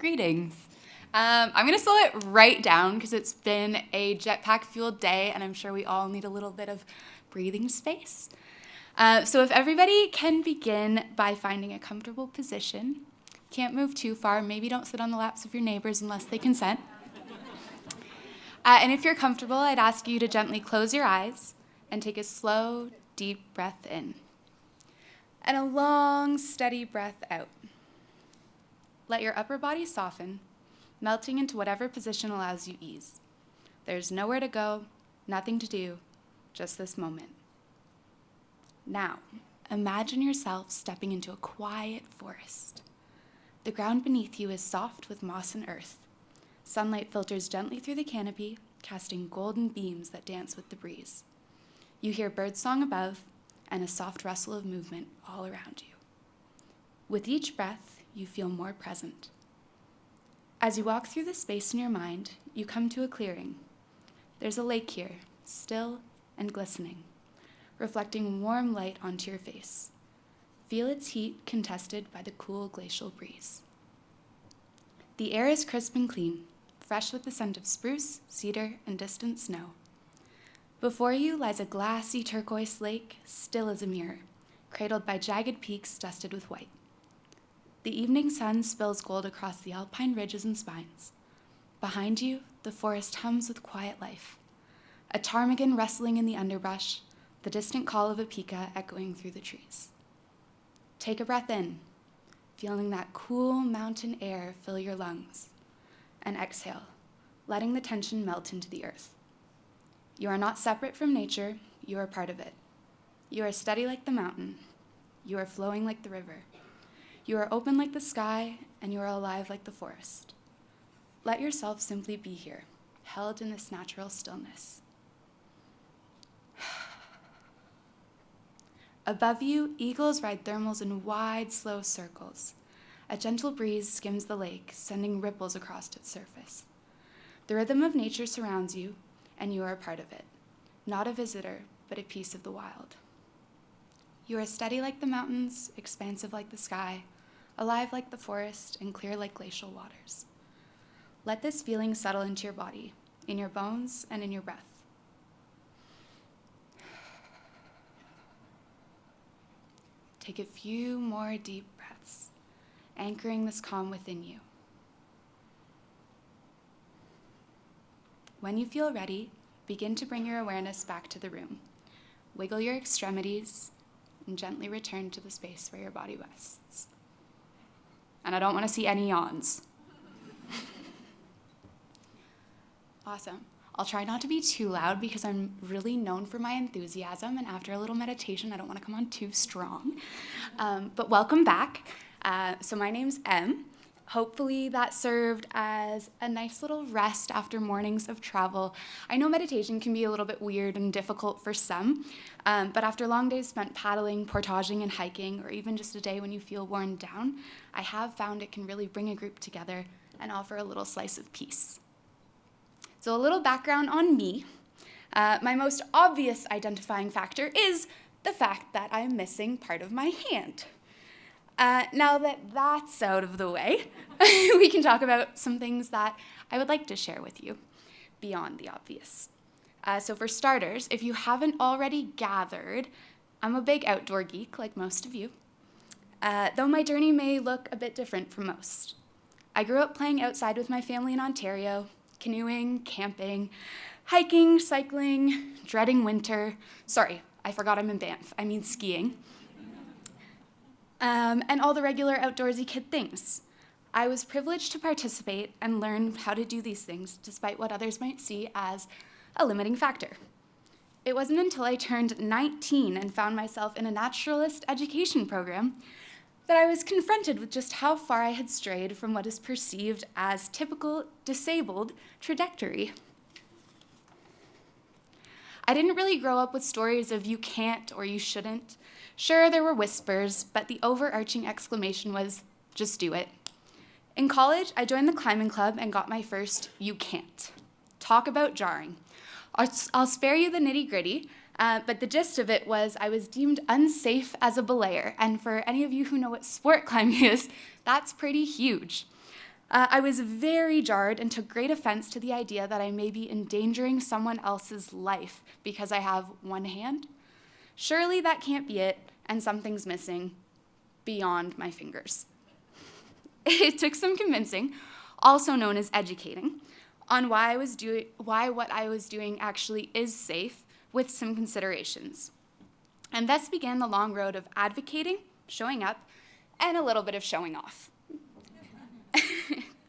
Greetings. I'm going to slow it right down because it's been a jetpack-fueled day, and I'm sure we all need a little bit of breathing space. So if everybody can begin by finding a comfortable position, can't move too far, maybe don't sit on the laps of your neighbors unless they consent. And if you're comfortable, I'd ask you to gently close your eyes and take a slow, deep breath in. And a long, steady breath out. Let your upper body soften, melting into whatever position allows you ease. There's nowhere to go, nothing to do, just this moment. Now, imagine yourself stepping into a quiet forest. The ground beneath you is soft with moss and earth. Sunlight filters gently through the canopy, casting golden beams that dance with the breeze. You hear birdsong above and a soft rustle of movement all around you. With each breath, you feel more present. As you walk through the space in your mind, you come to a clearing. There's a lake here, still and glistening, reflecting warm light onto your face. Feel its heat contested by the cool glacial breeze. The air is crisp and clean, fresh with the scent of spruce, cedar, and distant snow. Before you lies a glassy turquoise lake, still as a mirror, cradled by jagged peaks dusted with white. The evening sun spills gold across the alpine ridges and spines. Behind you, the forest hums with quiet life. A ptarmigan rustling in the underbrush, the distant call of a pika echoing through the trees. Take a breath in, feeling that cool mountain air fill your lungs, and exhale, letting the tension melt into the earth. You are not separate from nature, you are part of it. You are steady like the mountain. You are flowing like the river. You are open like the sky, and you are alive like the forest. Let yourself simply be here, held in this natural stillness. Above you, eagles ride thermals in wide, slow circles. A gentle breeze skims the lake, sending ripples across its surface. The rhythm of nature surrounds you, and you are a part of it. Not a visitor, but a piece of the wild. You are steady like the mountains, expansive like the sky, alive like the forest, and clear like glacial waters. Let this feeling settle into your body, in your bones, and in your breath. Take a few more deep breaths, anchoring this calm within you. When you feel ready, begin to bring your awareness back to the room. Wiggle your extremities, and gently return to the space where your body rests. And I don't want to see any yawns. Awesome. I'll try not to be too loud because I'm really known for my enthusiasm, and after a little meditation, I don't want to come on too strong. But welcome back. So my name's Em. Hopefully that served as a nice little rest after mornings of travel. I know meditation can be a little bit weird and difficult for some, but after long days spent paddling, portaging, and hiking, or even just a day when you feel worn down, I have found it can really bring a group together and offer a little slice of peace. So a little background on me. My most obvious identifying factor is the fact that I'm missing part of my hand. Now that that's out of the way, we can talk about some things that I would like to share with you beyond the obvious. So for starters, if you haven't already gathered, I'm a big outdoor geek like most of you, though my journey may look a bit different from most. I grew up playing outside with my family in Ontario, canoeing, camping, hiking, cycling, dreading winter. Sorry, I forgot I'm in Banff. I mean skiing. And all the regular outdoorsy kid things. I was privileged to participate and learn how to do these things despite what others might see as a limiting factor. It wasn't until I turned 19 and found myself in a naturalist education program that I was confronted with just how far I had strayed from what is perceived as typical disabled trajectory. I didn't really grow up with stories of you can't or you shouldn't. Sure, there were whispers, but the overarching exclamation was, just do it. In college, I joined the climbing club and got my first you can't. Talk about jarring. I'll spare you the nitty-gritty, but the gist of it was I was deemed unsafe as a belayer, and for any of you who know what sport climbing is, that's pretty huge. I was very jarred and took great offense to the idea that I may be endangering someone else's life because I have one hand. Surely that can't be it, and something's missing beyond my fingers. It took some convincing, also known as educating, on why what I was doing actually is safe, with some considerations. And thus began the long road of advocating, showing up, and a little bit of showing off.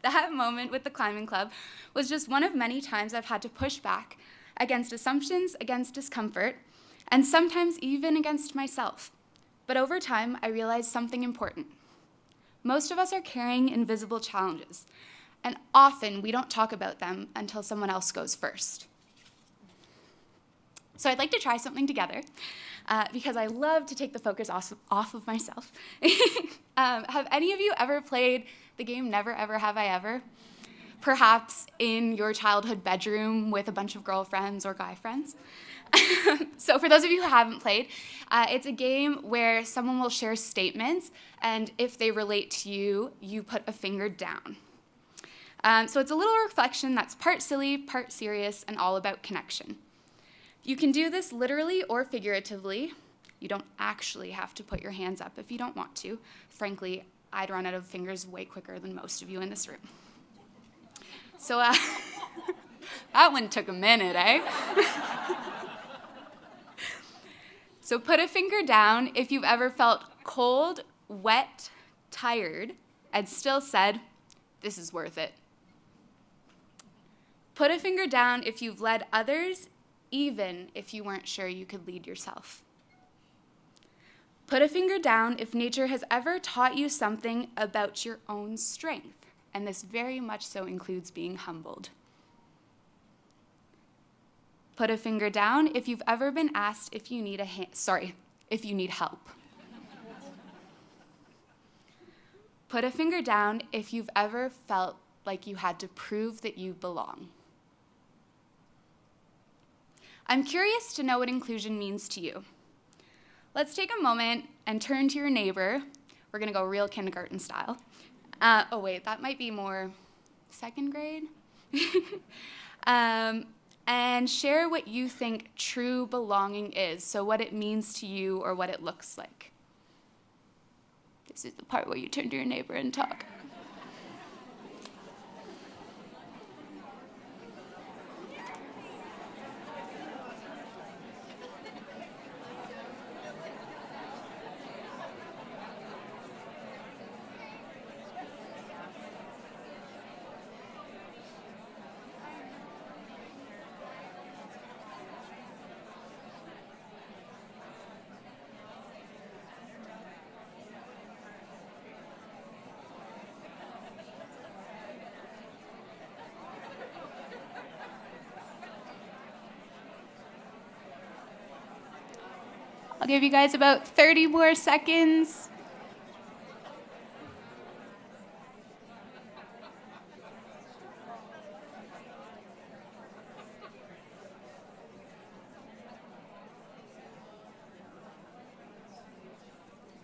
That moment with the climbing club was just one of many times I've had to push back against assumptions, against discomfort, and sometimes even against myself. But over time, I realized something important. Most of us are carrying invisible challenges, and often we don't talk about them until someone else goes first. So I'd like to try something together, because I love to take the focus off of myself. Have any of you ever played the game Never Ever Have I Ever? Perhaps in your childhood bedroom with a bunch of girlfriends or guy friends. So for those of you who haven't played, it's a game where someone will share statements, and if they relate to you, you put a finger down. So it's a little reflection that's part silly, part serious, and all about connection. You can do this literally or figuratively. You don't actually have to put your hands up if you don't want to. Frankly, I'd run out of fingers way quicker than most of you in this room. So that one took a minute, eh? So put a finger down if you've ever felt cold, wet, tired, and still said, "This is worth it." Put a finger down if you've led others, even if you weren't sure you could lead yourself. Put a finger down if nature has ever taught you something about your own strength, and this very much so includes being humbled. Put a finger down if you've ever been asked if you need if you need help. Put a finger down if you've ever felt like you had to prove that you belong. I'm curious to know what inclusion means to you. Let's take a moment and turn to your neighbor. We're gonna go real kindergarten style. Oh wait, that might be more second grade. And share what you think true belonging is, so what it means to you or what it looks like. This is the part where you turn to your neighbor and talk. I'll give you guys about 30 more seconds.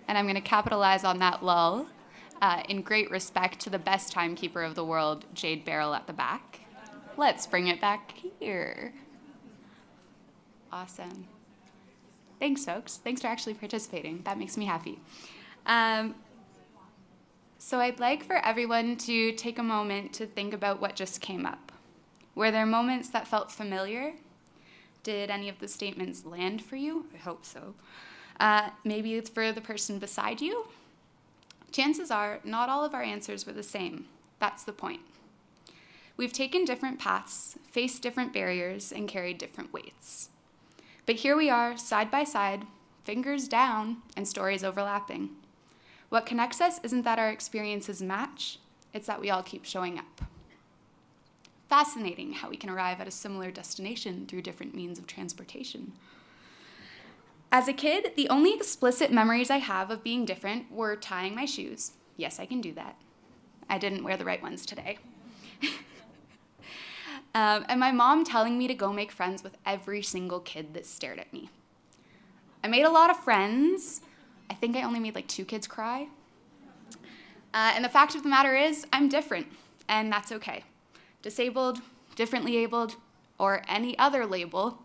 And I'm going to capitalize on that lull in great respect to the best timekeeper of the world, Jade Barrel at the back. Let's bring it back here. Awesome. Thanks, folks. Thanks for actually participating. That makes me happy. So I'd like for everyone to take a moment to think about what just came up. Were there moments that felt familiar? Did any of the statements land for you? I hope so. Maybe it's for the person beside you. Chances are not all of our answers were the same. That's the point. We've taken different paths, faced different barriers, and carried different weights. But here we are, side by side, fingers down, and stories overlapping. What connects us isn't that our experiences match, it's that we all keep showing up. Fascinating how we can arrive at a similar destination through different means of transportation. As a kid, the only explicit memories I have of being different were tying my shoes. Yes, I can do that. I didn't wear the right ones today. And my mom telling me to go make friends with every single kid that stared at me. I made a lot of friends. I think I only made like 2 kids cry. And the fact of the matter is, I'm different. and that's okay. Disabled, differently abled, or any other label,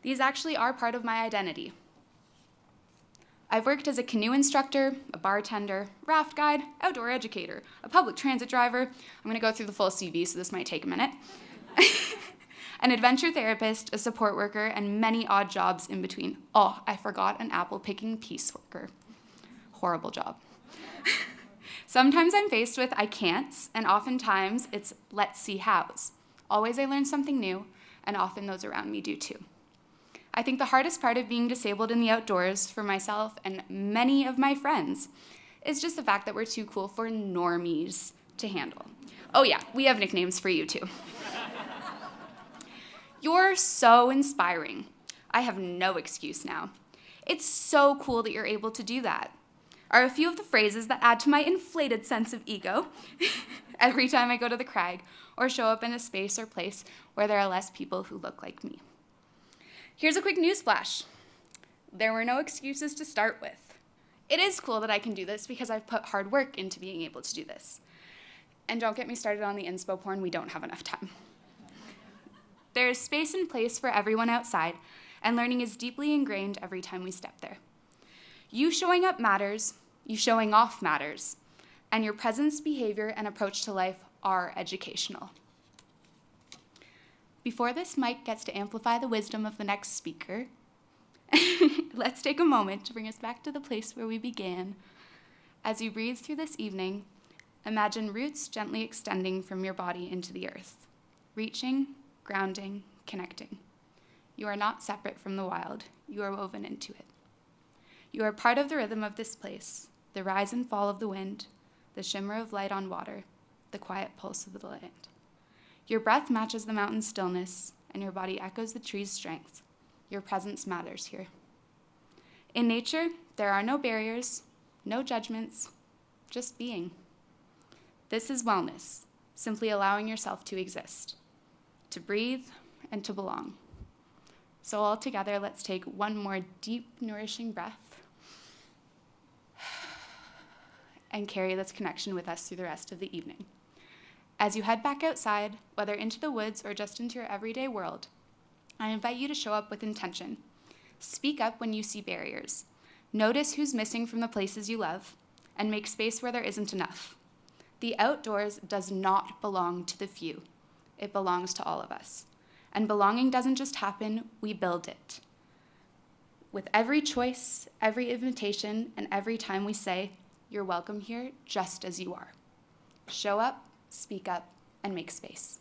these actually are part of my identity. I've worked as a canoe instructor, a bartender, raft guide, outdoor educator, a public transit driver. I'm going to go through the full CV, so this might take a minute. An adventure therapist, a support worker, and many odd jobs in between. Oh, I forgot an apple-picking piece worker. Horrible job. Sometimes I'm faced with I can'ts, and oftentimes it's let's see hows. Always I learn something new, and often those around me do too. I think the hardest part of being disabled in the outdoors for myself and many of my friends is just the fact that we're too cool for normies to handle. Oh yeah, we have nicknames for you too. You're so inspiring. I have no excuse now. It's so cool that you're able to do that, are a few of the phrases that add to my inflated sense of ego every time I go to the crag or show up in a space or place where there are less people who look like me. Here's a quick news flash. There were no excuses to start with. It is cool that I can do this because I've put hard work into being able to do this. And don't get me started on the inspo porn, we don't have enough time. There is space and place for everyone outside, and learning is deeply ingrained every time we step there. You showing up matters, you showing off matters, and your presence, behavior, and approach to life are educational. Before this mic gets to amplify the wisdom of the next speaker, let's take a moment to bring us back to the place where we began. As you breathe through this evening, imagine roots gently extending from your body into the earth, reaching, grounding, connecting. You are not separate from the wild. You are woven into it. You are part of the rhythm of this place, the rise and fall of the wind, the shimmer of light on water, the quiet pulse of the land. Your breath matches the mountain's stillness, and your body echoes the tree's strength. Your presence matters here. In nature, there are no barriers, no judgments, just being. This is wellness, simply allowing yourself to exist, to breathe, and to belong. So all together, let's take one more deep, nourishing breath and carry this connection with us through the rest of the evening. As you head back outside, whether into the woods or just into your everyday world, I invite you to show up with intention. Speak up when you see barriers. Notice who's missing from the places you love, and make space where there isn't enough. The outdoors does not belong to the few. It belongs to all of us. And belonging doesn't just happen, we build it. With every choice, every invitation, and every time we say, you're welcome here just as you are. Show up, speak up, and make space.